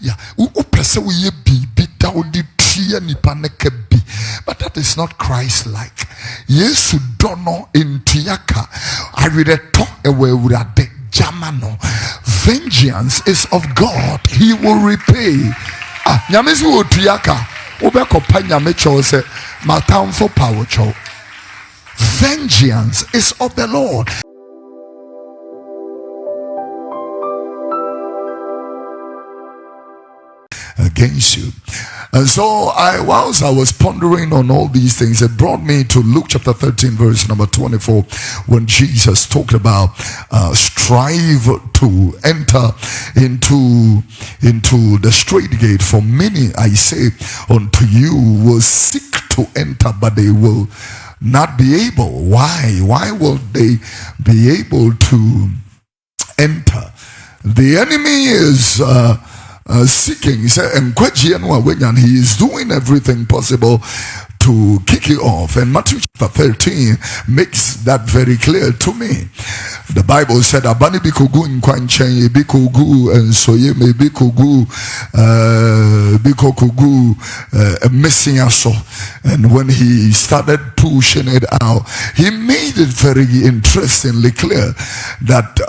Yeah, we be but that is not Christ-like. Yes, don't know in Tiaka. I read a talk away with a Jamano. Vengeance is of God, He will repay. Nyamizu Tiaka. Ubeko panya mecho se matam for power cho. Vengeance is of the Lord. Against you. And so whilst I was pondering on all these things, it brought me to Luke chapter 13 verse number 24, when Jesus talked about strive to enter into the straight gate. For many, I say unto you, will seek to enter, but they will not be able. Why will they be able to enter? The enemy is seeking, and he is doing everything possible to kick you off. And Matthew chapter 13 makes that very clear to me. The Bible said, Abani bikugu nkwanchen bikugu and so ye me bikugu bikugu missing us. And when he started pushing it out, he made it very interestingly clear that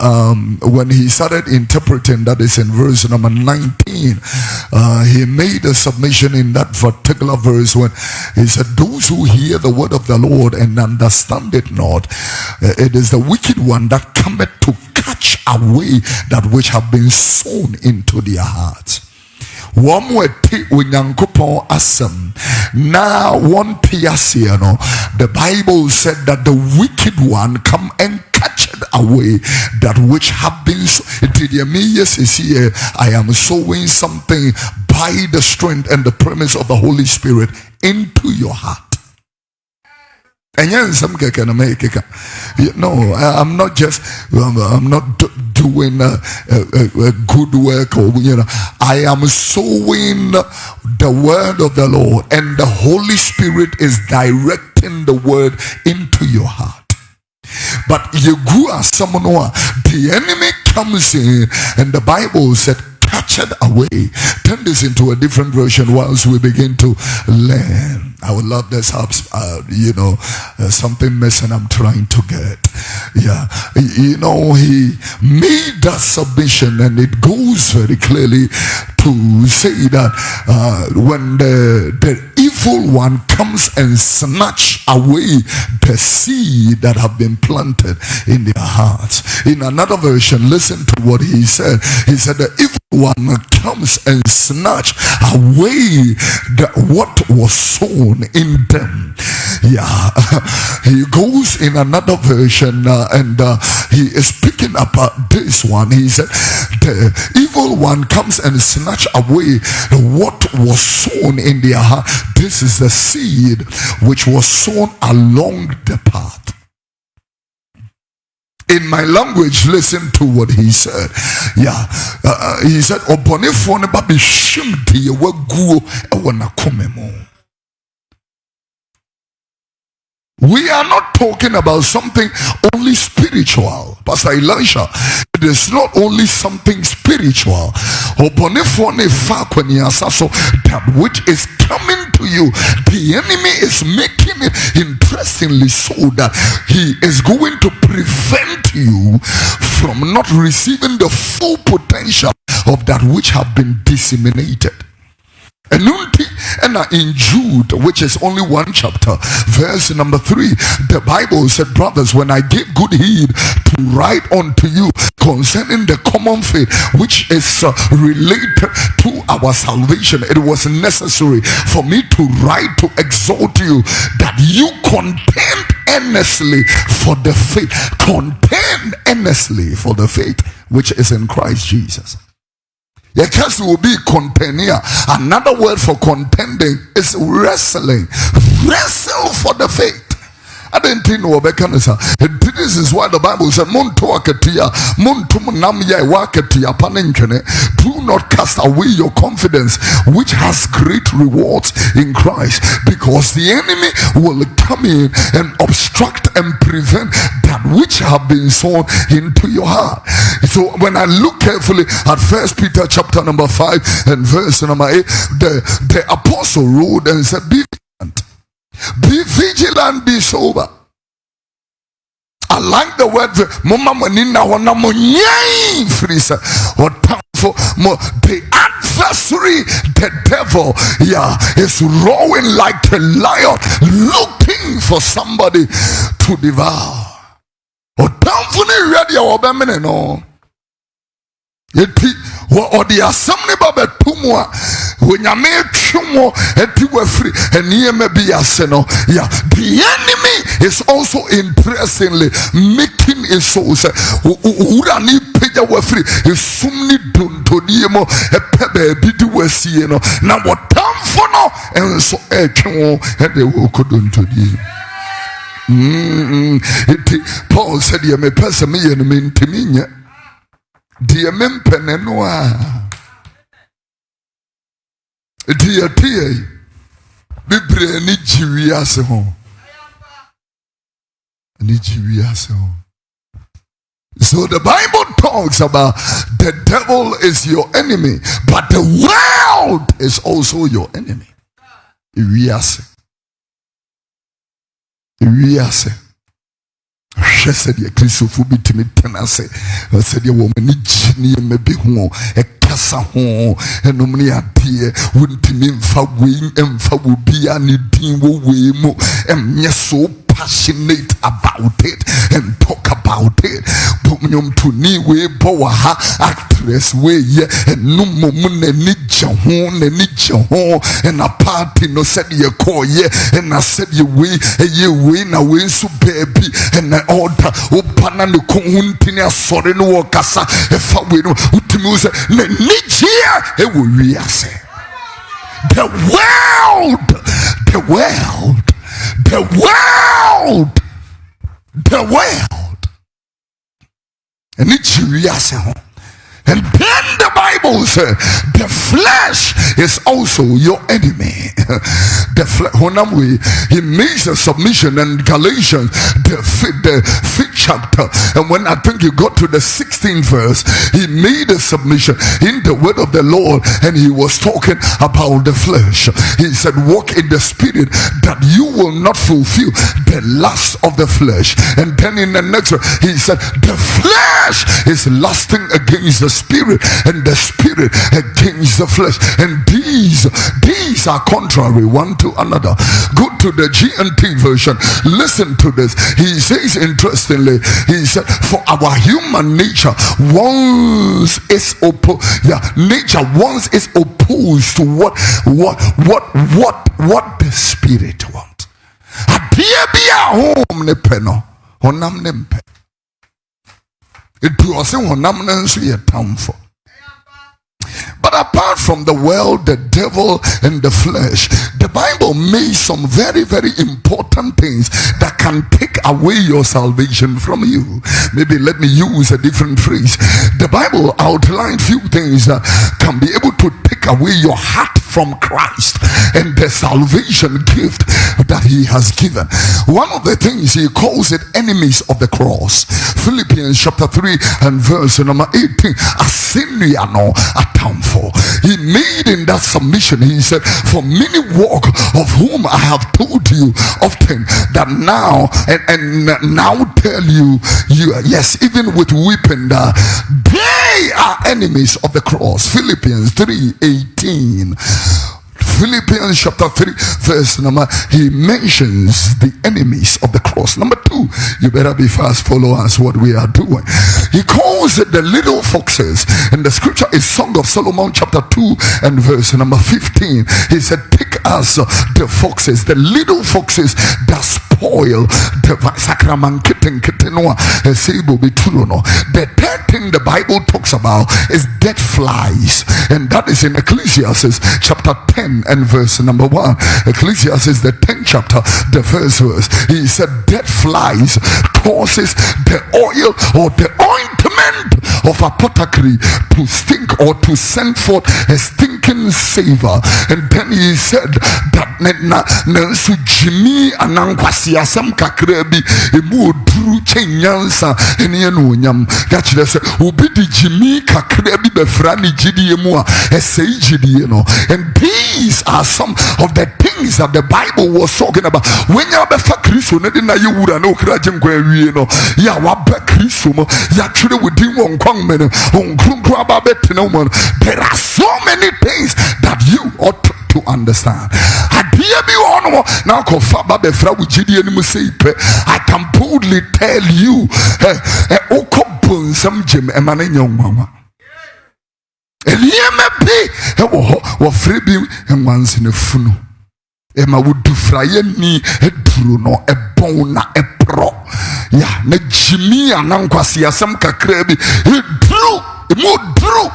when he started interpreting, that is in verse number 19, he made a submission in that particular verse when he said, those who hear the word of the Lord and understand it not, it is the wicked one that cometh to catch away that which have been sown into their hearts. One way unyankopon asem na one piasiano. The Bible said that the wicked one come and catch away that which have been here. I am sowing something by the strength and the premise of the Holy Spirit into your heart. And yes, I'm not just I'm not doing a good work, or I am sowing the word of the Lord, and the Holy Spirit is directing the word into your heart. But you grew as someone who the enemy comes in, and the Bible said, catch it away. Turn this into a different version whilst we begin to learn. I would love this helps, something missing I'm trying to get. Yeah, he made that submission, and it goes very clearly to say that when the evil one comes and snatch away the seed that have been planted in their hearts. In another version, listen to what he said. He said the evil one comes and snatch away what was sown in them. Yeah, he goes in another version and he is picking up this one. He said the evil one comes and snatch away what was sown in their heart. This is the seed which was sown along the path. In my language, listen to what he said. Yeah, he said, we are not talking about something only spiritual, Pastor Elisha. It is not only something spiritual. That which is coming to you, the enemy is making it interestingly so that he is going to prevent you from not receiving the full potential of that which have been disseminated. And in Jude, which is only one chapter, verse number 3, the Bible said, brothers, when I gave good heed to write unto you concerning the common faith which is related to our salvation, it was necessary for me to write to exhort you that you contend earnestly for the faith. Contend earnestly for the faith which is in Christ Jesus. Your church will be contending. Another word for contending is wrestling. Wrestle for the faith. I didn't think no bekanesa. This is why the Bible said, Monto akatia, montum namya wakatia panenchene. Do not cast away your confidence, which has great rewards in Christ, because the enemy will come in and obstruct and prevent that which have been sown into your heart. So when I look carefully at 1 Peter chapter number 5 and verse number 8, the apostle wrote and said, be vigilant, be sober. I like the word Mama Manina Freezer or the adversary, the devil, is roaring like a lion, looking for somebody to devour. Or downfully ready or no. Or the assembly baba tumwa when you make chumo and you were free and near maybe a seno. The enemy is also interestingly making a source. Urani peja were free is sumni dun to diemo a pebe bidu was no. Now what time for no and so a chumo and they will couldn't to Paul said, you may pass me and mean to me. Dear Mempenenoa, dear Tia, Bibre Nijiaso, Nijiaso. So the Bible talks about the devil is your enemy, but the world is also your enemy. Iwiase. She said, "Ye Christopher be to me tenase." I said, "Ye woman, ni jini me be home, e kasa home, and no many idea wouldn't mean for wing and for will be any dean wo way mo, and yes, so passionate about it and talk about it. But to ni we bowa actress way and no moment ni jahon and a party no said ye call ye and I said ye way na way so baby and I order open and the kuntinia sorry no kasa if I win utimuze ni here it will be the world and it's curious. And then the Bible says the flesh is also your enemy. The flesh, he makes a submission in Galatians, the fifth chapter. And when I think you got to the 16th verse, he made a submission in the word of the Lord, and he was talking about the flesh. He said, walk in the spirit that you will not fulfill the lust of the flesh. And then in the next one, he said, the flesh is lusting against the spirit, and the spirit against the flesh, and these are contrary one to another. Go to the GNT version, listen to this. He says interestingly, he said, for our human nature once is nature once is opposed to what the spirit wants. Home ne peno honam nempe. It was a town for. But apart from the world, the devil, and the flesh, the Bible made some very, very important things that can take away your salvation from you. Maybe let me use a different phrase. The Bible outlined few things that can be able to take away your heart from Christ and the salvation gift that he has given. One of the things, he calls it enemies of the cross. Philippians chapter 3 and verse number 18. He made in that submission, he said, for many walk, of whom I have told you often, that now and now tell you, yes, even with weeping, that they are enemies of the cross. Philippians 3:18. Philippians chapter 3 verse number, he mentions the enemies of the cross. Number 2, you better be fast, follow us what we are doing. He calls it the little foxes, and the scripture is Song of Solomon chapter 2 and verse number 15. He said, take us the foxes, the little foxes that spoil the sacrament. The third thing the Bible talks about is dead flies, and that is in Ecclesiastes chapter 10 and verse number 1. Ecclesiastes the 10th chapter, the first verse. He said dead flies causes the oil or the ointment of apothecary to stink or to send forth a stinking savor. And then he said that nansu jimi anankwasi asam kakrebi emu oduru chenyansa ene no nyam gachire se obi di jimi kakrebi befra ni gidie mu a esei gidie no. And these are some of the things that the Bible was talking about. When you befa Kristo ne na ye wura na okra jenkwa awie no ya wa ba Kristo mo ya twere within one kwang men on krunkru aba betena mo. There are so many things that you ought to understand. I can boldly tell you Emma would do fry ni eduru no ebon na epro ya na Jimmy anankwasi asam kakrebi eduru emo drew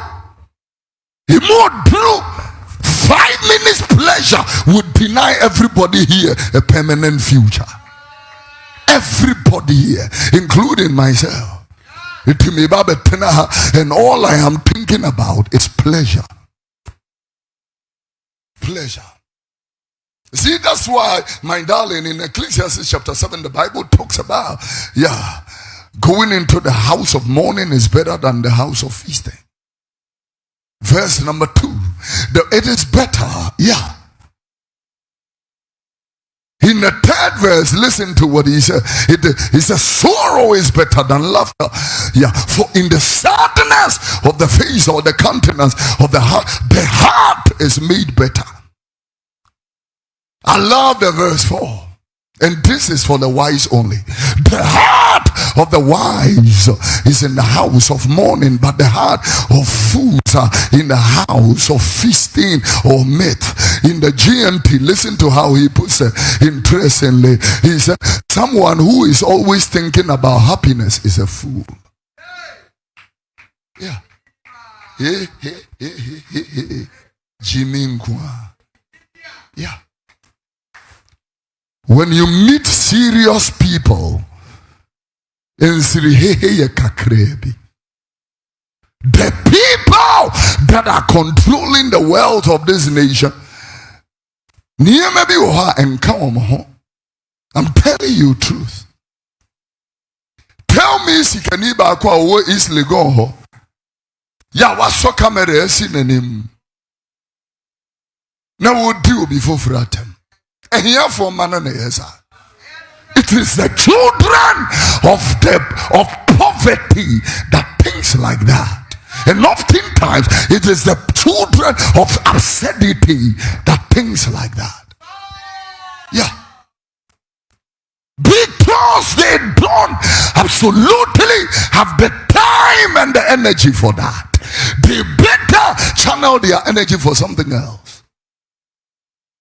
5 minutes pleasure would deny everybody here a permanent future. Everybody here, including myself. And all I am thinking about is pleasure. Pleasure. See, that's why, my darling, in Ecclesiastes chapter 7, the Bible talks about, going into the house of mourning is better than the house of feasting. Verse number 2, it is better, In the third verse, listen to what he said. He says, sorrow is better than laughter. For in the sadness of the face or the countenance of the heart is made better. I love the verse 4. And this is for the wise only. The heart of the wise is in the house of mourning, but the heart of fools are in the house of feasting or mirth. In the GNT, listen to how he puts it interestingly. He said, someone who is always thinking about happiness is a fool. Jimmy Nkwa. When you meet serious people, the people that are controlling the wealth of this nation, I'm telling you truth. Tell me si kaniba kwa wo isle go ya waso camera esi nanim na wo di obi fofratem. It is the children of poverty that thinks like that. And oftentimes it is the children of absurdity that thinks like that. Because they don't absolutely have the time and the energy for that. They better channel their energy for something else.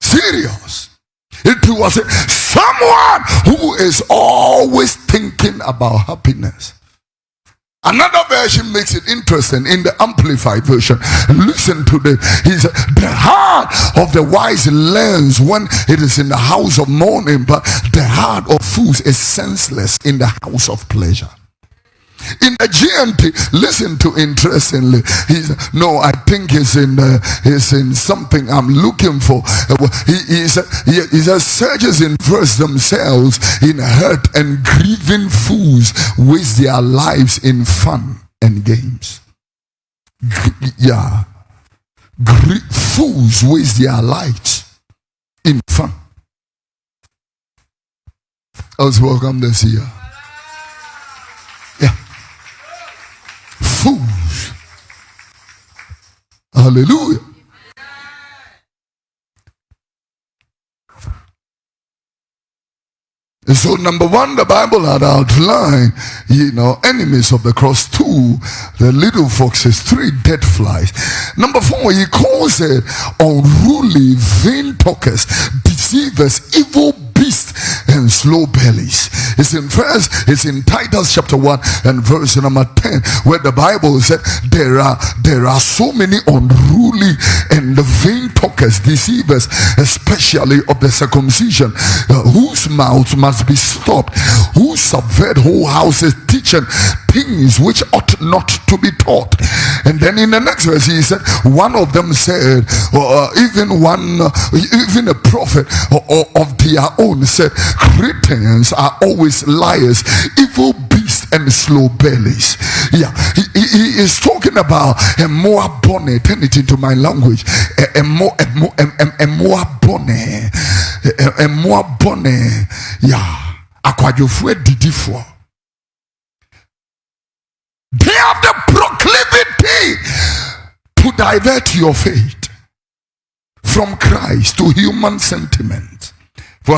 Serious. It was someone who is always thinking about happiness. Another version makes it interesting in the Amplified version. Listen to this. He said, the heart of the wise learns when it is in the house of mourning, but the heart of fools is senseless in the house of pleasure. In the GNT, listen to interestingly. I think it's in something I'm looking for. He says, surges in verse themselves in hurt and grieving fools waste their lives in fun and games. Fools waste their lives in fun. I was welcome this year. Fools. Hallelujah. And so number one, the Bible had outlined, enemies of the cross. 2, the little foxes. 3, dead flies. Number 4, he calls it unruly, vain talkers, deceivers, evil beasts, and slow bellies. It's in Titus chapter 1 and verse number 10, where the Bible said there are so many unruly and vain talkers, deceivers, especially of the circumcision, whose mouths must be stopped, who subvert whole houses, teaching things which ought not to be taught. And then in the next verse he said, one of them said, even a prophet of their own said, Cretans are always liars, evil beasts and slow bellies. Yeah, he is talking about a more bonnet. Turn it into my language. A more bonnet. A more bonnet. Yeah. Akwadjofwe didifo. They have the proclivity to divert your faith from Christ to human sentiment. The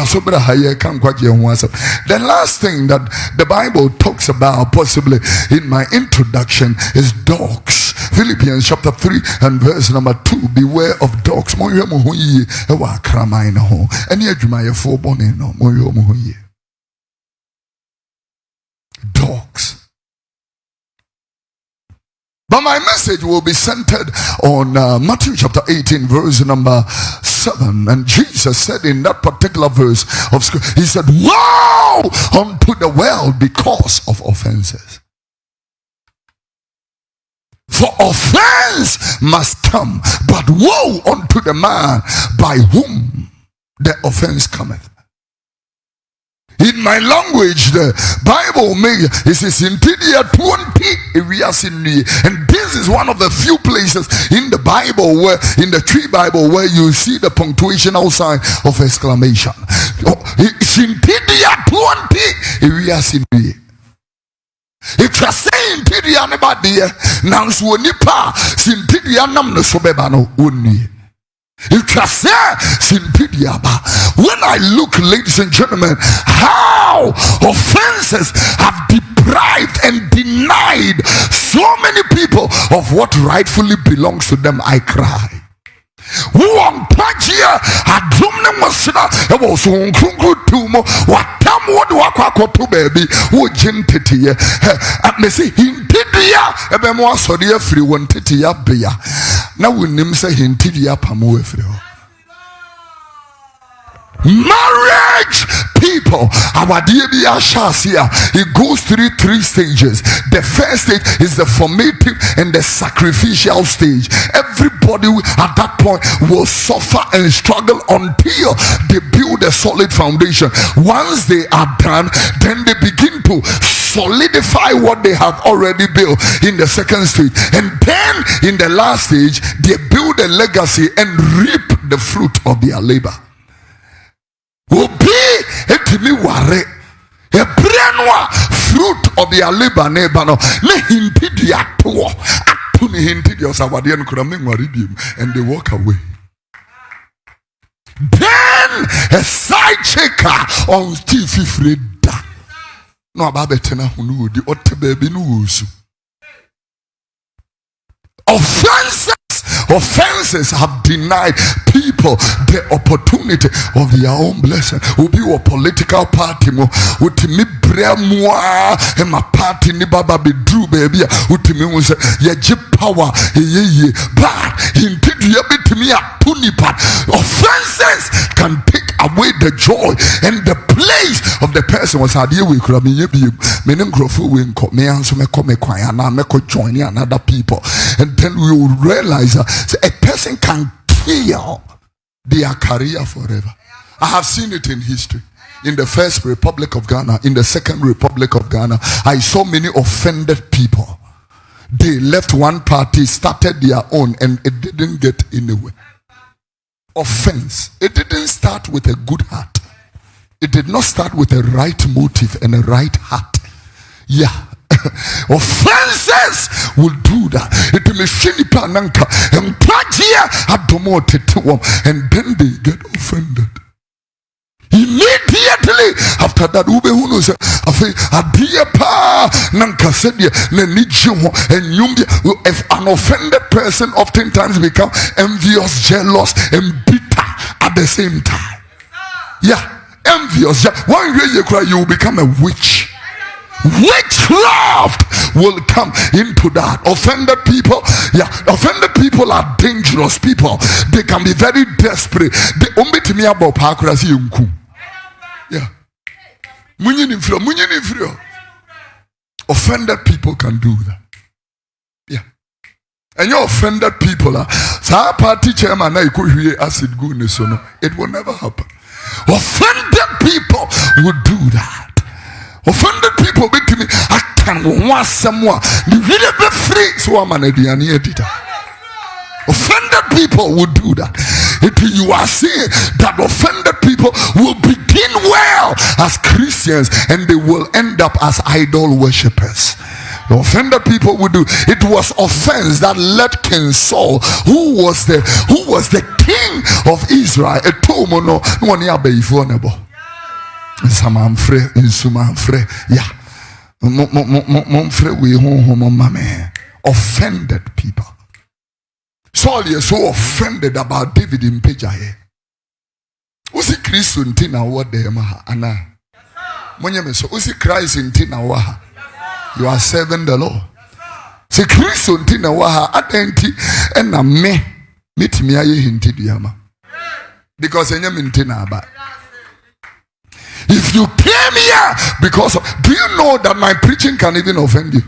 last thing that the Bible talks about, possibly in my introduction, is dogs. Philippians chapter 3 and verse number 2. Beware of dogs. Dogs. But my message will be centered on Matthew chapter 18 verse number 7. And Jesus said in that particular verse of scripture, he said, woe unto the world because of offenses. For offense must come, but woe unto the man by whom the offense cometh. In my language, the Bible makes it in 20 areas in me, and this is one of the few places in the Bible where, in the tree Bible, where you see the punctuational sign of exclamation. It's in 20 areas in me. If you're saying Tidia nebadia, Nansu nipa, Sintidia nam no sobebano uni. If you say Sintidiaba, when I look, ladies and gentlemen, how offenses have deprived and denied so many people of what rightfully belongs to them, I cry. Who on Pajia had Dumna Masina, it was on Kungu Tumo, what Tam would walk to baby, who gentity, and they say, Hintidia, a memoir, so dear free one titia beer. Now we name say Hintidia Pamu free. Marriage people, our dear Shasia, it goes through 3 stages. The first stage is the formative and the sacrificial stage. Everybody at that point will suffer and struggle until they build a solid foundation. Once they are done, then they begin to solidify what they have already built in the second stage, and then in the last stage they build a legacy and reap the fruit of their labor. Will be etimi ware a brand fruit of their labor neighbor no me hinti dia to atuni hinti dia osawade no kura me nware biem, and they walk away. Then a side checker on TV Freda no ababetena hunu di otte baby no wusu. Offenses have denied people the opportunity of their own blessing. Will be a political party mo with me bremwa and my party ni baba be drew baby with me was ye power ye but indeed you bit me a tunipat. Offenses can take away the joy and the place of the person was idea we could have been meaning grofu we me answer me come kwaya na me ko join another people, and then we will realize that a person can kill their career forever. I have seen it in history. In the First Republic of Ghana, in the Second Republic of Ghana, I saw many offended people. They left one party, started their own, and it didn't get anywhere. Offense. It didn't start with a good heart. It did not start with a right motive and a right heart. Yeah. Offenses will do that. It may finipa nanka and plagia adomote to them, and then they get offended. Immediately after that, ube who say, "Adia pa nanka said ye nenijumo and yumbi." If an offended person oftentimes become envious, jealous, and bitter at the same time. Yeah. envious. One way you cry, you will become a witch. Witchcraft will come into that. Offended people, offended people are dangerous people. They can be very desperate. They only to me about parkrasi unku. Offended people can do that. And your offended people are party chairman acid goodness, it will never happen. Offended people will do that. Offended people be to me, I can want someone. You really be free, so I'm an editor. Offended people will do that. If you are saying that offended people will begin well as Christians and they will end up as idol worshippers. The offended people would do. It was offense that led King Saul, who was the king of Israel. A tomono one ya be vulnerable. Offended people. Saul is so offended about David in Pejaye. Who's it Christ in Tina what they maha Anna? Monyameso, who's it Christ in Tina waha? You are serving the Lord. See Christ in Tina waha atenti and a me meet me aye hinti diama. Because I am in Tina about. If you came here because of, do you know that my preaching can even offend you?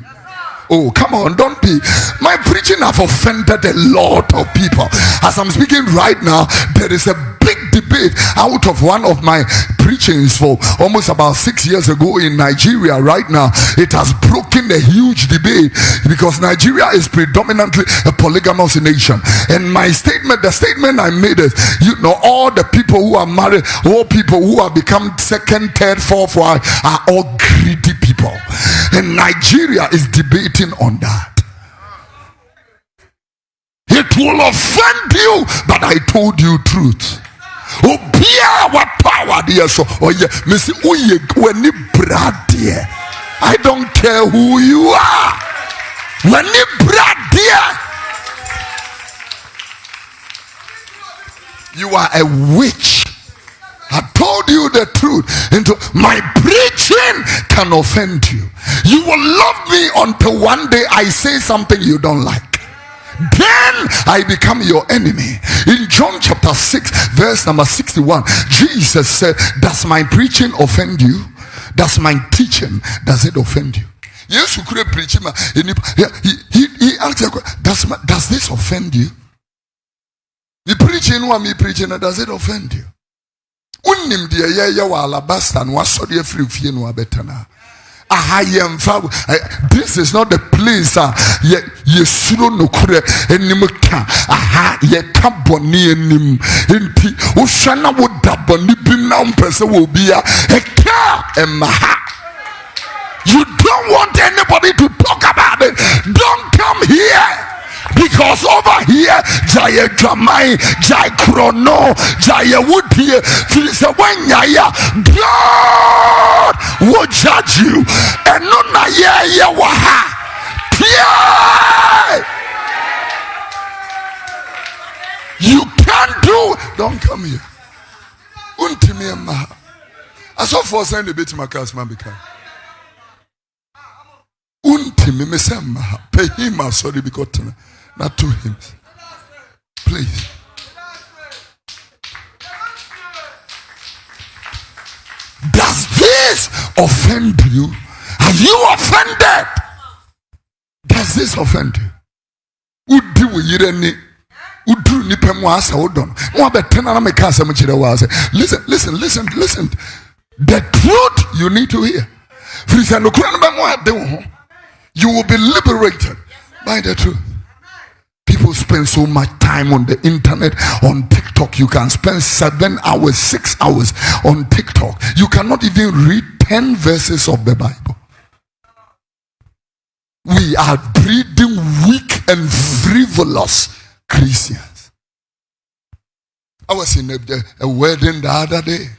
Oh, come on, don't be. My preaching have offended a lot of people. As I'm speaking right now, there is a big debate out of one of my preachings for almost about 6 years ago in Nigeria. Right now, it has broken a huge debate because Nigeria is predominantly a polygamous nation. And my statement, the statement I made is, you know, all the people who are married, all people who have become second, third, fourth wife are all greedy people. And Nigeria is debating on that. It will offend you, but I told you truth. Oh, be what power dear so. Oh yeah, Missy, when you brad dear, I don't care who you are. When you brad dear, you are a witch. I told you the truth. Into my preaching can offend you. You will love me until one day I say something you don't like. Then I become your enemy. In John chapter 6 verse number 61, Jesus said, does my preaching offend you? Does my teaching, does it offend you? Yes, you could preach him. He asked, does this offend you? Me preaching what me preaching, does it offend you? Unim dia ya wa alabasta no asode afiri fie no abetana. This is not the place ye suro no kure enim ka ye ka boni enim enti wo hwana wo daboni bi na mpese wo bia e ka emaha. You don't want anybody to talk about it. Don't come here. Because over here, Jaya Jamai, Jai Chrono, Jaya Wood here, God will judge you. And no Naya Waha. You can't do. Don't come here. Untimi. I saw for saying the bit my cast man become. Untimi mesema. Pay him sorry because not to him. Please. Does this offend you? Are you offended? Does this offend you? Udi wireni udru ni pemwasa odon. Listen. The truth you need to hear. You will be liberated by the truth. People spend so much time on the internet, on TikTok. You can spend 7 hours, 6 hours on TikTok. You cannot even read 10 verses of the Bible. We are breeding weak and frivolous Christians. I was in a wedding the other day.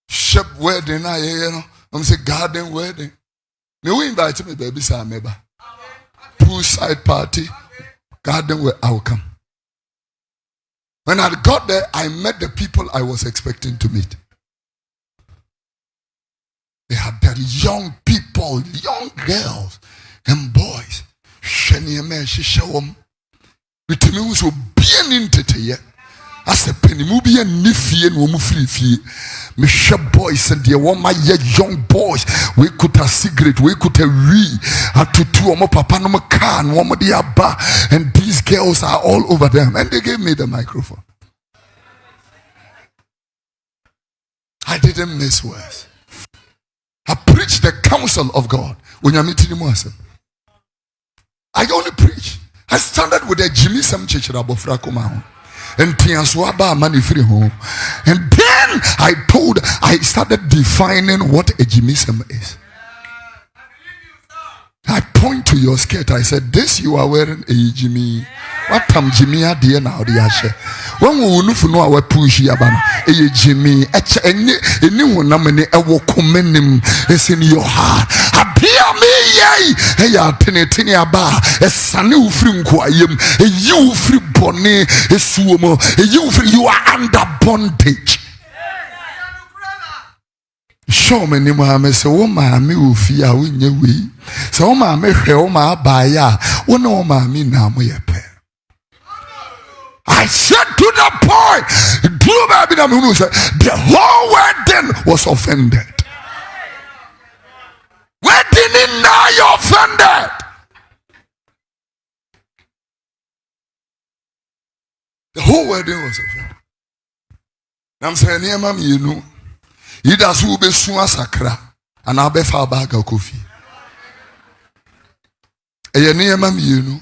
Shep wedding, I'm saying garden wedding. Me invite me baby Sameba. Poolside party, garden where I will come. When I got there, I met the people I was expecting to meet. They had the young people, young girls and boys. With me was being into as a penny movie and nifty and woman free. Michelle boys and dear one my young boys. We could a cigarette, we could a to two more papa no can, one more bar, and these girls are all over them. And they gave me the microphone. I didn't miss words. I preached the counsel of God. When you're meeting him, I only preach. I started with a Jimmy Sam Church Rabofrako and Tianswaba money free home. And then I started defining what a Jimmy Sam is. I point to your skirt. I said, this you are wearing a Jimmy. What time Jimmy are there now? The Ashe. When we know our push Yabana, a Jimmy, anyone nominate a woman is in your heart. Appear me, yea, a penetini bar, a sanu free quayum, a you free bonnet, a sumo, a you free, you are under bondage. Show me ni Mohammed say wo ma me ofia wo nya wi say wo ma me hwe wo ma ba ya wo na wo ma me na mo ye pe. I said to the point the whole wedding was offended. Wedding in now you're offended. The whole wedding was offended. I'm saying yeah mama you know either so be soon sakra and I'll be far back of coffee. A name you know,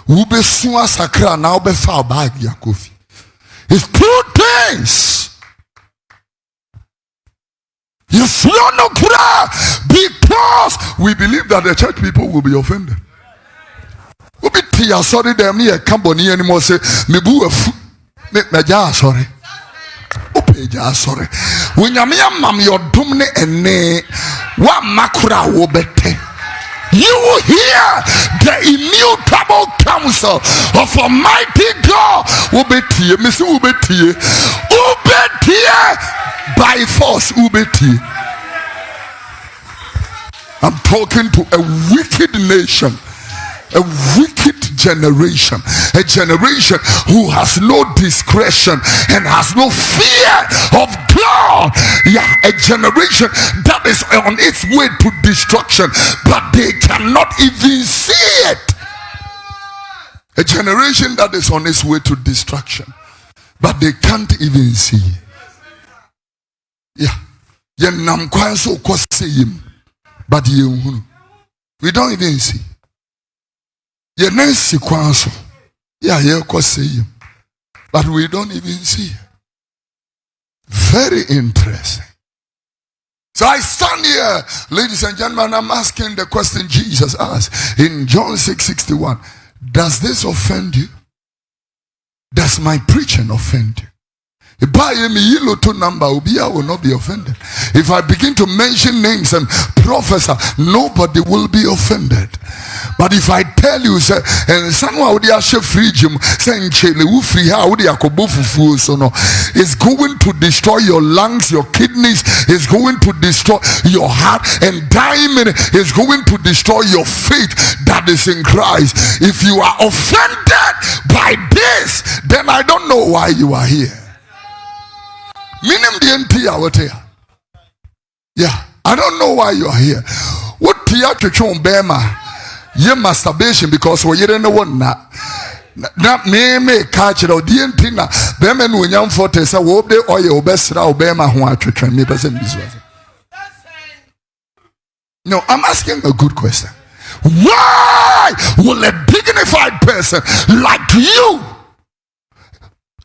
who be soon sakra now be far back your coffee. It's 2 things. You flow no kura because we believe that the church people will be offended. Who be tia sorry them near company anymore say me boo a me ja sorry. Sorry. When you mam your dumne ene wa makura wo bete. You will hear the immutable counsel of Almighty God. Ubetie, Miss Ubetie, Ubetie by force. Ubetie. I'm talking to a wicked nation. A wicked generation, a generation who has no discretion and has no fear of God. Yeah, a generation that is on its way to destruction, but they cannot even see it. A generation that is on its way to destruction, but they can't even see it. Yeah, but we don't even see. Yeah, Nancy Kwanso. Yeah, but we don't even see. Very interesting. So I stand here, ladies and gentlemen, I'm asking the question Jesus asked in John 6:61. Does this offend you? Does my preaching offend you? If I will not be offended. If I begin to mention names and prophesy, nobody will be offended. But if I tell you, say, and someone would free Jim, saying it's going to destroy your lungs, your kidneys, it's going to destroy your heart, and diamond is going to destroy your faith that is in Christ. If you are offended by this, then I don't know why you are here. Yeah, I don't know why you are here. What Bema? Ye masturbation because we didn't know what na me catch it or DNT na Bema no nyam forte say wo de oil obesra obema ho atwetwe me person business. No, I'm asking a good question. Why will a dignified person like you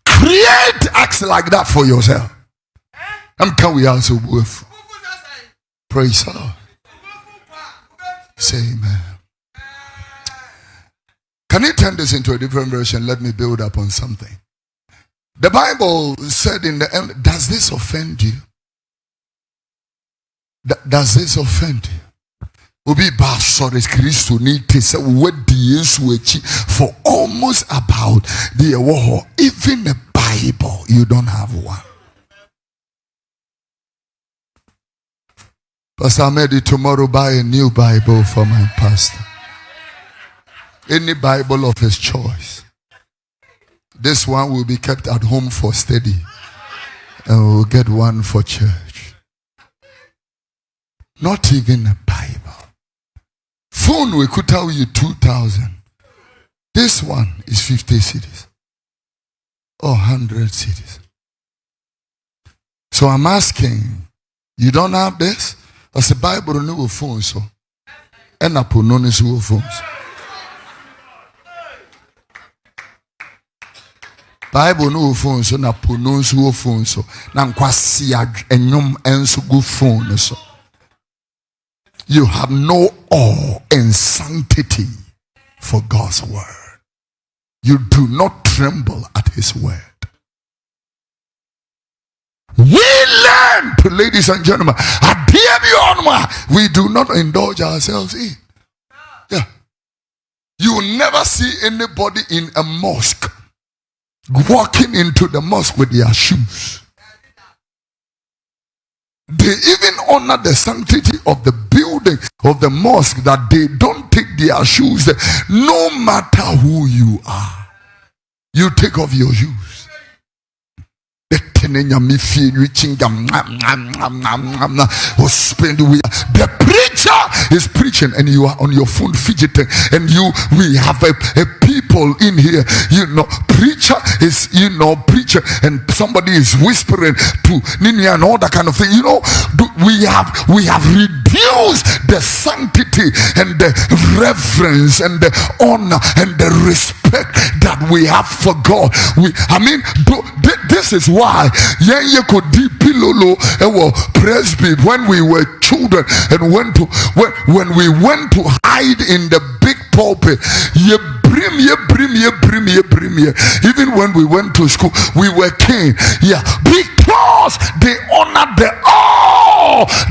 create acts like that for yourself? Can we also worth? Praise the Lord. Say amen. Can you turn this into a different version? Let me build up on something. The Bible said in the end, does this offend you? Does this offend you? Obi sorry, Christ need to say what the for almost about the war, even by Bible, you don't have one. Pastor Ahmed, tomorrow buy a new Bible for my pastor. Any Bible of his choice. This one will be kept at home for study. And we'll get one for church. Not even a Bible. Phone, we could tell you 2,000. This one is 50 cedis. Or 100 cedis. So I'm asking, you don't have this? As the Bible no phone so. And I put no phones. Bible no phone so na put no phone so. Na kwasi enyom enso go phone so. You have no awe and sanctity for God's word. You do not tremble at his word. We learn, ladies and gentlemen, we do not indulge ourselves in. Yeah. You will never see anybody in a mosque walking into the mosque with their shoes. They even honor the sanctity of the building of the mosque that they don't take their shoes there. No matter who you are, you take off your shoes. The preacher is preaching and you are on your phone fidgeting, and we have a people in here, preacher is preacher, and somebody is whispering to Nini and all that kind of thing. We have reduced the sanctity and the reverence and the honor and the respect that we have for God. This is why Presby, when we were children and when we went to hide in the big pulpit, even when we went to school, we were king. Yeah, because they honored the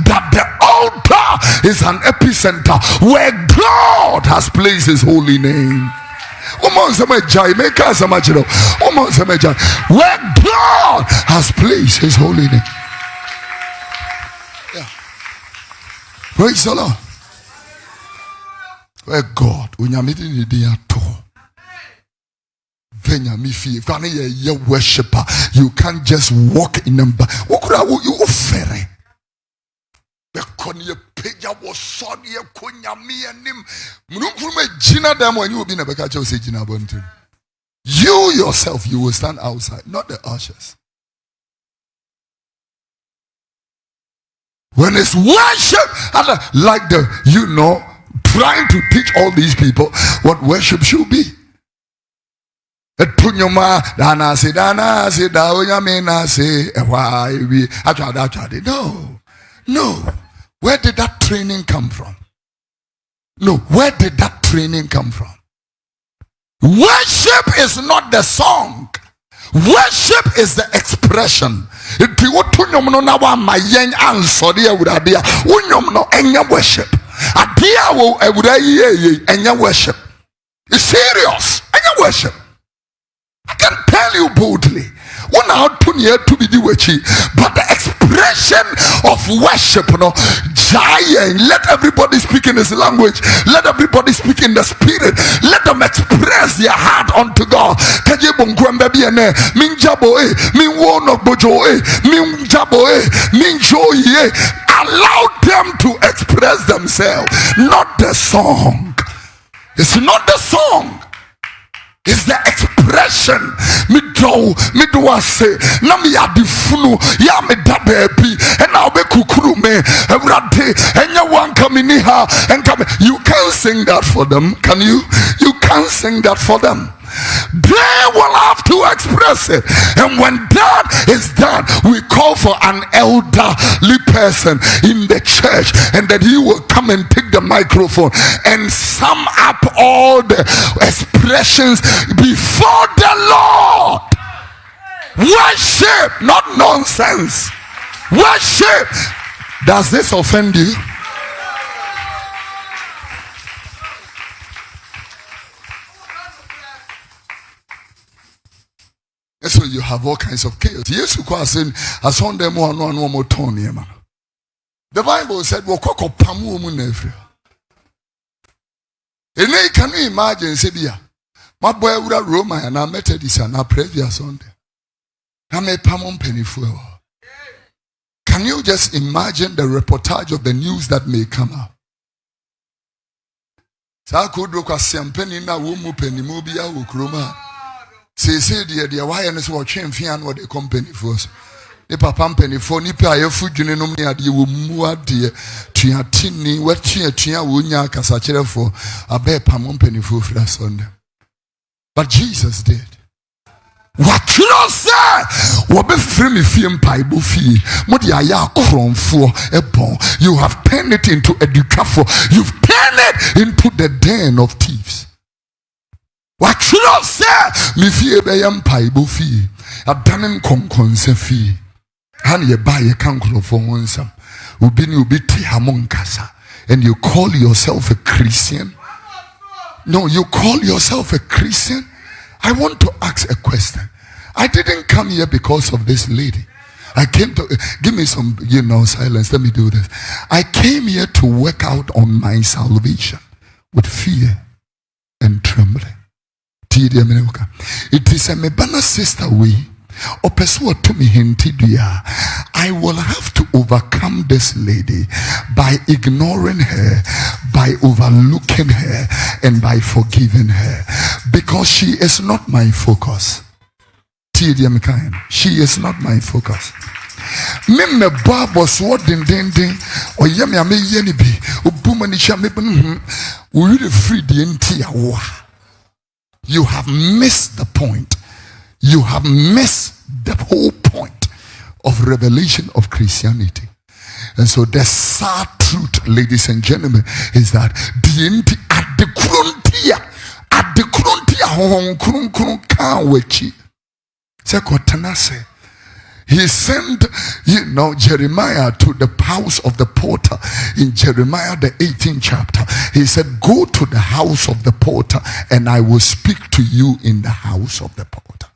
that the altar is an epicenter where God has placed his holy name. Where God has placed his holy name. Yeah. Praise the Lord. Where God, if you're a worshiper, you can't just walk in them. What could you offer? You yourself, you will stand outside, not the ushers. When it's worship, like trying to teach all these people what worship should be. No. Where did that training come from? Where did that training come from? Worship is not the song. Worship is the expression. Worship. It's serious. Worship. I can tell you boldly. But the expression of worship, giant. Let everybody speak in his language. Let everybody speak in the spirit. Let them express their heart unto God. Allow them to express themselves. Not the song. It's not the song. It's the expression. Me do say na me adifunu ya me da baby and I'll be kukuru me every day and you want come in here and come. You can't sing that for them, can you? You can't sing that for them. They will have to express it, and when that is done, we call for an elderly person in the church, and that he will come and take the microphone and sum up all the expressions before the Lord. Worship, not nonsense. Worship. Does this offend you? so you have all kinds of chaos. Yes, you can say, as on them one more Tony. The Bible said, "Wokoko pamu munefri." And can you imagine, Sebia? My boy would have Roma and I met this and I previous Sunday. I made pamon penny fuel. Can you just imagine the reportage of the news that may come out? Sa could look at some penny na wumu penny mobia ukroma. Say dear, why and so watching fian what the company for us. The papa penny for nipa your food junenum near the wumua dear Tiatini, what chia wunya casachere for a bear pamon penny for Sunday. But Jesus did. What you don't say? What be free me fee Bible fee? What ya cron for a bon? You have turned it into a ducafo. You've turned it into the den of thieves. What you don't say? Me fee be Bible fee. A dannen conconse fee. And you buy a cancro for one some. Ubi among casa. And you call yourself a Christian? No, you call yourself a Christian? I want to ask a question. I didn't come here because of this lady. I came to, give me some, silence. Let me do this. I came here to work out on my salvation with fear and trembling. It is a mebana sister way. I will have to overcome this lady by ignoring her, by overlooking her, and by forgiving her, because she is not my focus. She is not my focus. Me Bob was what ding or yummy I may yenny be ubumanicha we really free the entire. You have missed the point. You have missed the whole point of revelation of Christianity. And so the sad truth, ladies and gentlemen, is that the at the frontier, he sent, Jeremiah to the house of the porter in Jeremiah the 18th chapter. He said, go to the house of the porter and I will speak to you in the house of the porter.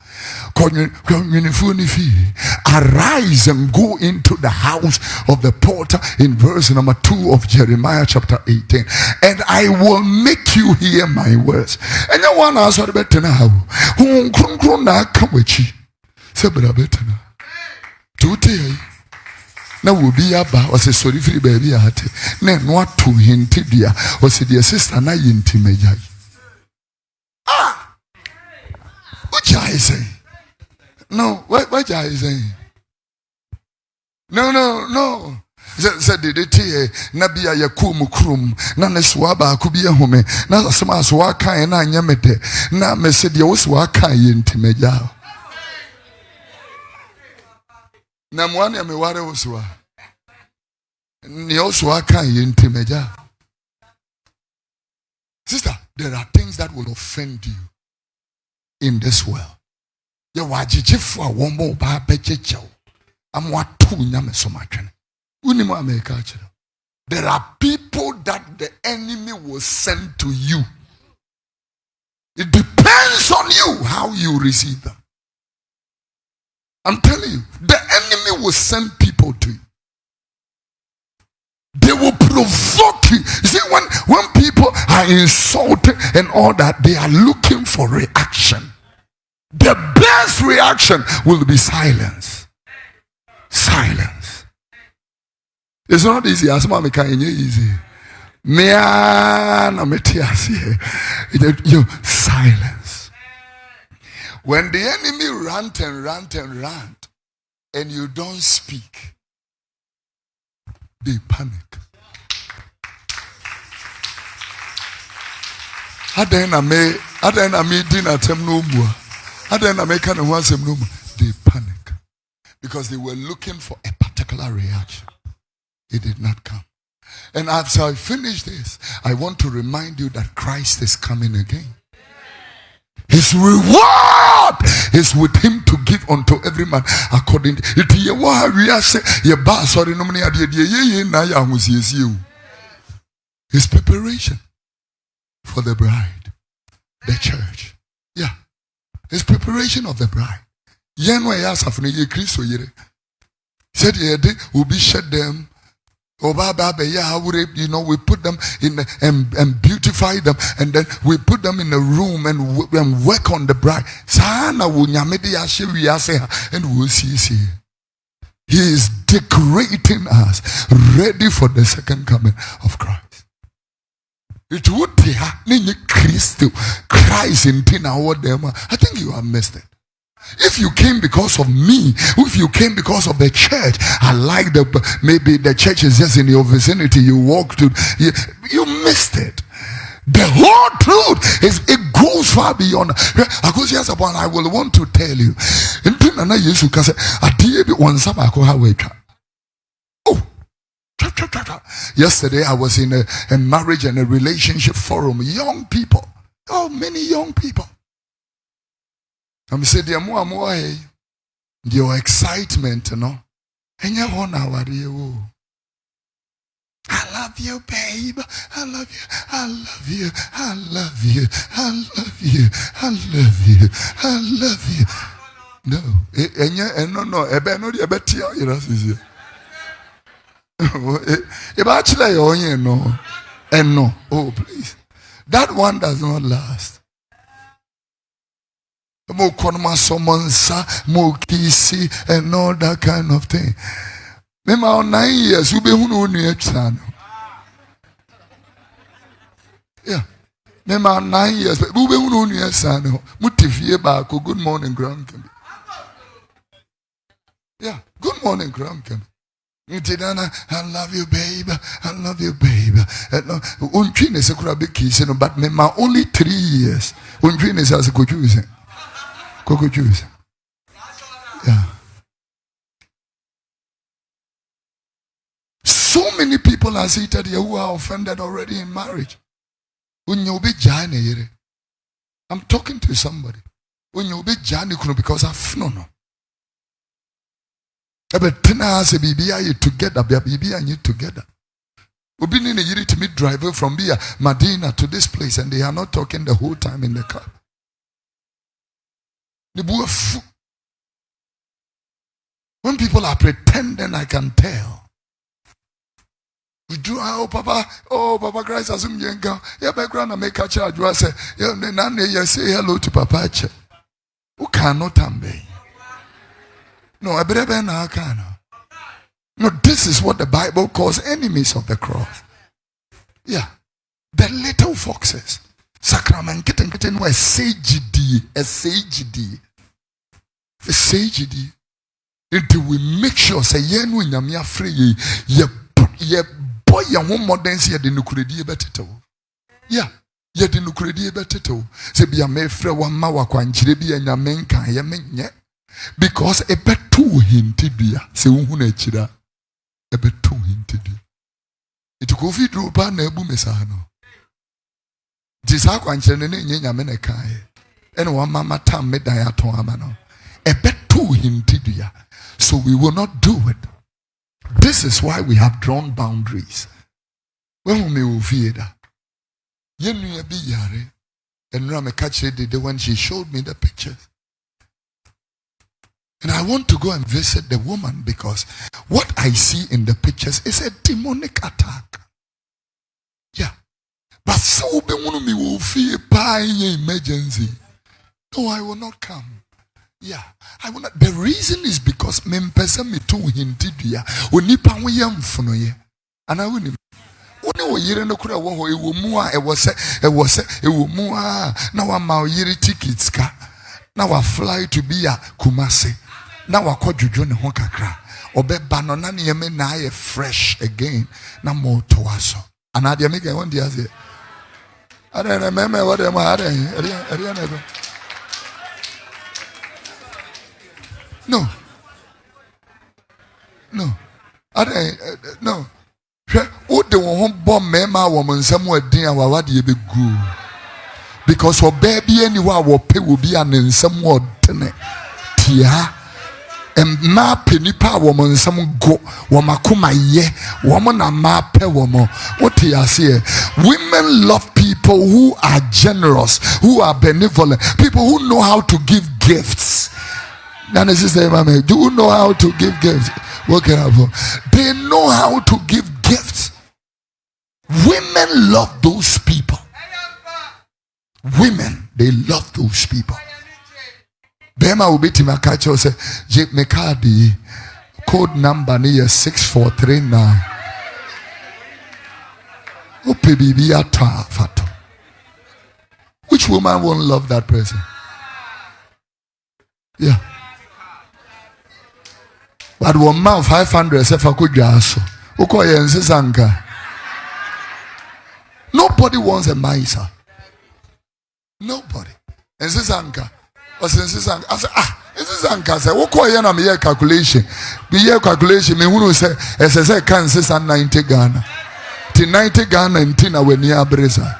Arise and go into the house of the porter in verse number 2 of Jeremiah chapter 18, and I will make you hear my words. And you want to answer better now. Now will be about was a sorry free baby at then what to hint dia was the sister na yintimeja. What I say? No, what I say? No. Said the Nabia Yakum Krum, Nana Swaba could be a home, Nana Smas Waka and I Yamete, Na Messedios Waka yintimeja. Namwani ameware uswa. Ni oswa kan yintimeja. Sister, there are things that will offend you in this world. Ya wajijifwa wombo ba bejejo. Amwatu nyame somatwen. Unimu America chiro. There are people that the enemy will send to you. It depends on you how you receive them. I'm telling you, the enemy will send people to you. They will provoke you. You see, when people are insulted and all that, they are looking for reaction. The best reaction will be silence. Silence. It's not easy. As mommy can easy. Silence. When the enemy rant and you don't speak, they panic. They panic because they were looking for a particular reaction. It did not come. And after I finish this, I want to remind you that Christ is coming again. His reward is with him to give unto every man according to it. His preparation for the bride, the church. Yeah. His preparation of the bride. Yen way asafne ye Christo yere. Said ye will be shed them. We put them in and beautify them, and then we put them in a room and work on the bride. And we'll see. He is decorating us, ready for the second coming of Christ. It would be Christ in them. I think you have missed it. If you came because of me, if you came because of the church, I like maybe the church is just in your vicinity, you walk to, you missed it. The whole truth is, it goes far beyond. I will want to tell you. Oh, yesterday I was in a marriage and a relationship forum. Young people, many young people. I'm saying your excitement, and you want I love you, babe. I love you. I love you. I love you. I love you. I love you. I love you. No, no. If actually no, and no. Oh, please, that one does not last. More konma somonsa, more kisi, and all that kind of thing. Mema 9 years, you be who yeah. Mema 9 years, but we be who knew son. Mutifie bako. Good morning, Grandma. Yeah, good morning, Grandma. I love you, babe. I love you, babe. Untrine is a crabby kiss, but mema only 3 years. Untrine is as a good choosing. Cocoa juice. Yeah. So many people are seated here who are offended already in marriage. I'm talking to somebody. Because I've no. But say BBI together, BBI and you together. We've been in a year to meet driver from here, Medina to this place, and they are not talking the whole time in the car. When people are pretending, I can tell. We do, Papa Christ, assume you go. Yeah, background and make a charge. You say, you say hello to Papa. Who cannot ambe? No, I better now can. No, this is what the Bible calls enemies of the cross. Yeah, the little foxes. Sacrament getting where sagedy. Until we make sure say yen when you're free ye boy and one more dance here the nuclear better. Yeah, ye the nuclear better. Say be a me free one mawa kwanchire be and your men can ye men because a bet too hinted be say unechida a bet too hinted. It Kofi Oduro pa na ebu mesano. Jisa kwanchire ne nyenya me ne kai. And one mama tam me dan aton amano. A bet too hinted. So we will not do it. This is why we have drawn boundaries. When we will fear that. Yenu be yare. And Rame catch it when she showed me the pictures. And I want to go and visit the woman because what I see in the pictures is a demonic attack. Yeah. But so be one me will fear by emergency. No, I will not come. Yeah, I will not. The reason is because me person me too hinted ya. Onipa we yam funo ye. And I wouldn't. Only we yere no kura wo e wo mu a e wo mu a na wa ma yere tickets ka. Na wa fly to be a Kumasi. Na wa kodjojo ne ho kakra. Obeba no na ne me na ye fresh again. Na mo to aso. And I make one dia say. I don't remember what am I No. I no. What the one bomb mema woman somewhere dear what you be good. Because for baby anywhere will pay will be an in somewhat tia and ma penny power woman some go womakuma ye woman a ma pe woman. What he has here? Women love people who are generous, who are benevolent, people who know how to give gifts. Now the sister, do you know how to give gifts? What can I do? They know how to give gifts. Women love those people. Women, they love those people. Bema will be to my catch or say, Jake McCarty, code number near 6439. Oh, baby, be a fat. Which woman won't love that person? Yeah. But one man 500 if I could just nobody wants a miser. Nobody. And this anchor. I said, this anchor said, what call you year calculation? The year calculation, me who say, as I say, can say 90 Ghana. Till 90 Ghana and Tina when near Breza.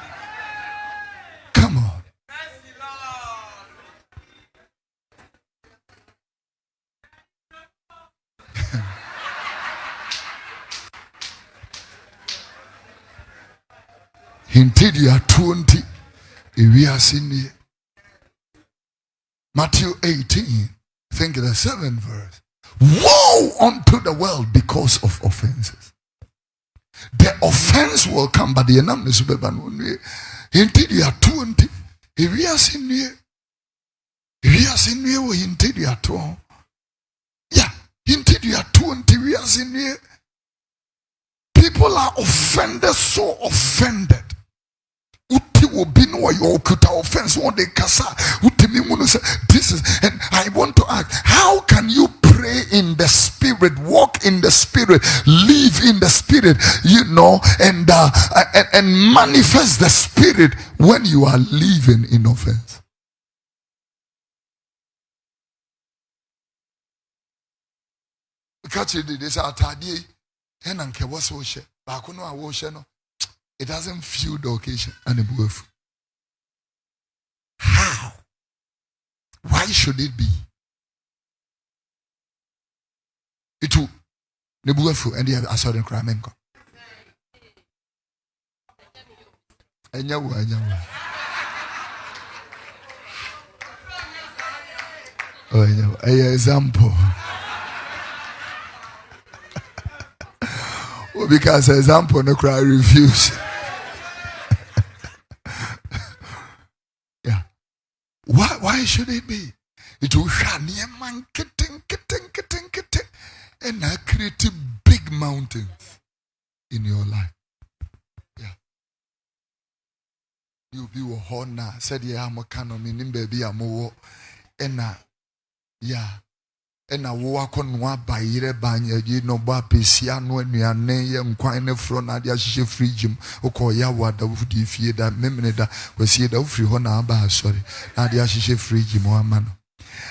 Come on. Hinted you are 20. We are seeing here. Matthew 18, I think the 7th verse. Woe unto the world because of offenses. The offense will come, but the enam is hinted you are 20. We are seeing here. We are seeing here. Hinted you are 12. Yeah, hinted you are 20. We are seeing here. People are offended, so offended. Will be no offense one day this is, and I want to ask, how can you pray in the spirit, walk in the spirit, live in the spirit, and manifest the spirit when you are living in offense? Catch it, this it doesn't feel the occasion and the boof. How? Why should it be? It will the boofu and the assault and crime. Example. Because example no cry refuse. Yeah. Why should it be? It will shine man and create big mountains in your life. Yeah. You be a honor, said yeah, I'm a canon in baby, I'm a yeah. And I walk on one by Yerebanya, you know, Bapisiano and Yane, and Quine from Nadia Frigim, Okoyawa, the Woody fear that Memineda was here the free honor, sorry, Nadia Frigim or man.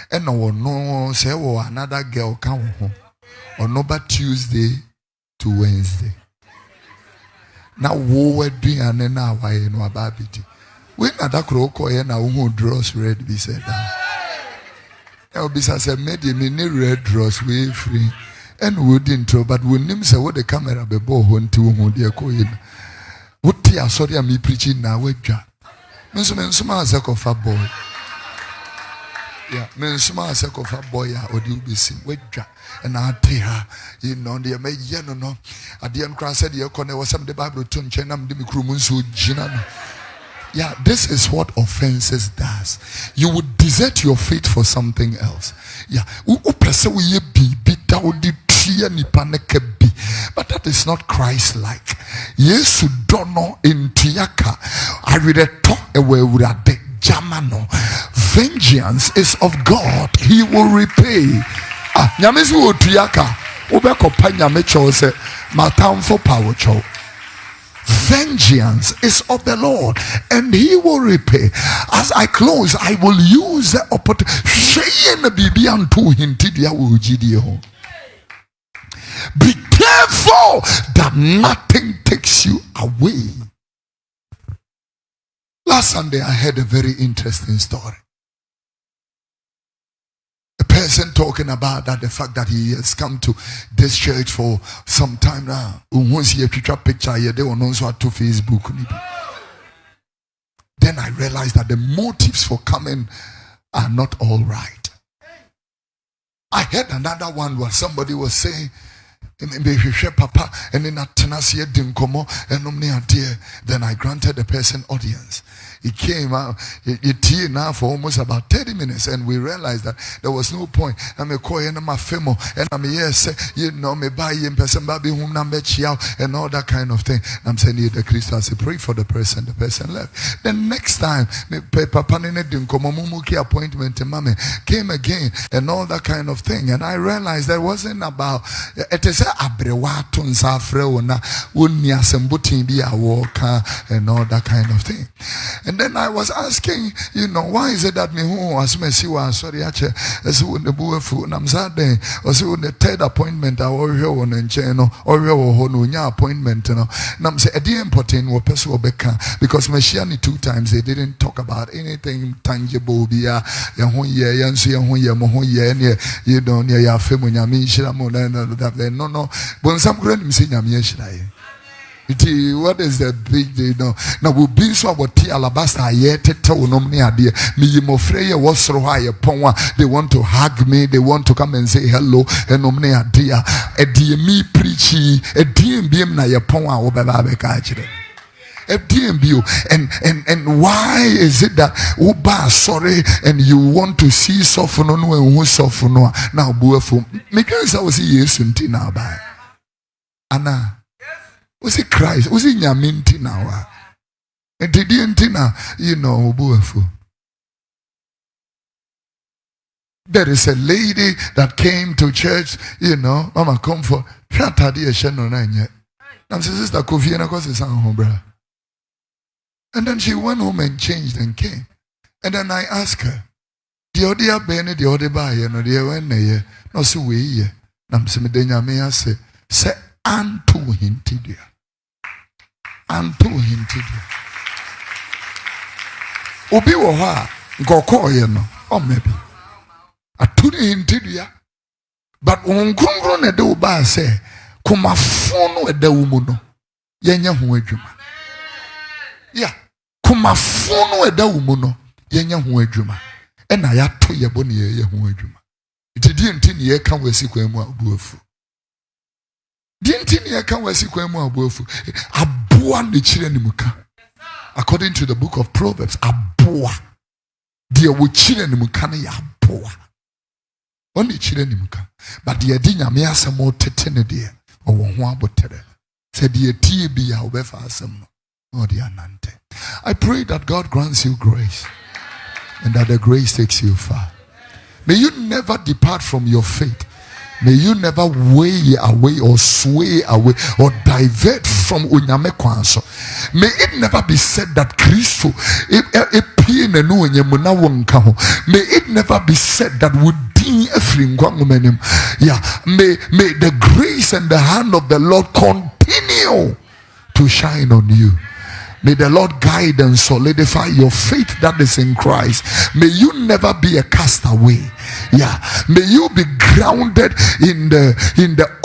And no, say, another girl come home, or no, but Tuesday to Wednesday. Now, we're doing an hour in our babity. When that crook or who draws red, be said that. I'll be said, made him in a red dress, way free, and wouldn't throw, but when him say what the camera be born to whom dear coin. What tea, sorry, I'm preaching now, with Jack. Men's a sack of a boy. Yeah, men's a sack of a boy, or do be seen with Jack. And I'll tell her, you know, they made yellow. No, I didn't cross said your corner was some the Bible to Chenam Dimikrumunsu Jinan. Yeah, this is what offenses does. You would desert your faith for something else. Yeah, but that is not Christ-like. Yes, don't know in Tiaka. I read a talk away with a Jamano. Vengeance is of God. He will repay. Nyamizu Tiaka. Ubeko panya mecho se matam for power chow. Vengeance is of the Lord, and He will repay. As I close, I will use the opportunity. Be careful that nothing takes you away. Last Sunday, I heard a very interesting story. A person talking about that, the fact that he has come to this church for some time now. Once he picture here, they will also to Facebook. Then I realized that the motives for coming are not all right. I heard another one where somebody was saying, Papa, and then then I granted the person audience. He came out, he now for almost about 30 minutes, and we realized that there was no point. I'm a coy and I'm a femo, and I'm yes, you know, me buy in person, baby, whom I'm and all that kind of thing. I'm saying, the Christ, I say, pray for the person left. Then next time, Papa didn't come, Mumuki appointment to mommy came again, and all that kind of thing. And I realized that wasn't about it is a abrewatun safreona, unya sembutin be a walker, and all that kind of thing. And then I was asking, you know, why is it that me who was messy was sorry, as who the boo food, and I'm sad day, or so the third appointment, I or your one and channel, or your honunya appointment, you know. And I'm saying, a dear important were Peso Becca, because Messiani 2 times they didn't talk about anything tangible, be a Yahuya, Yansi, Yahuya, Mohoya, you don't hear your family, Yamisha, that no, when some grand Messiah, what is the big day now? Now we'll be so about tea alabaster yet tell no me idea. Me mofreya was so high upon they want to hug me, they want to come and say hello, and no me idea. A dear me preachy, a DMB na yapon or bababe kachre. A DMB and why is it that uba sorry and you want to see soften on who soften now buafu? Because I was yes now by Anna. Was it Christ? Was it Yaminti now? And didn't you know, buafu. There is a lady that came to church, you know, Mama comfort. I'm sister Kofi Oduro. And then she went home and changed and came. And then I asked her, the other Benny, the other buy, you know, the one no so we I'm Semedenya may I say unto him tidia. Unto him tidia. Obi wa go call you no, or maybe. I told him tidia. But on Gungron at the Uba say, Kuma phone with the woman, Yenya Huejuma. Yeah. Kuma phone with the woman, Yenya Huejuma. And I had to Yaboni Huejuma. It didn't in ye come with Sequema Bufu. Didn't in ye come with Sequema Bufu. Abuan the Chilenimuka. According to the book of Proverbs, Abua. Dear with Chilenimukana Abua. Only Chilenimuka. But the Adina Miasa more tetene dear. Or one but tell said the TB however some or the anante. I pray that God grants you grace and that the grace takes you far. May you never depart from your faith. May you never way away or sway away or divert from unyame kwanso. May it never be said that Christo may it never be said that we yeah, may the grace and the hand of the Lord continue to shine on you. May the Lord guide and solidify your faith that is in Christ. May you never be a castaway. Yeah. May you be grounded in the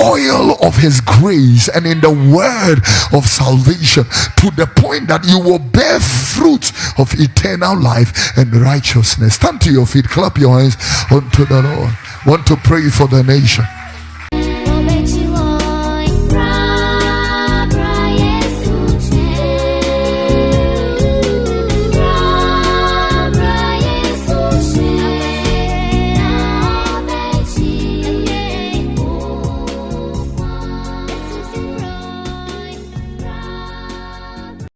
oil of his grace and in the word of salvation to the point that you will bear fruit of eternal life and righteousness. Stand to your feet, clap your hands unto the Lord. Want to pray for the nation.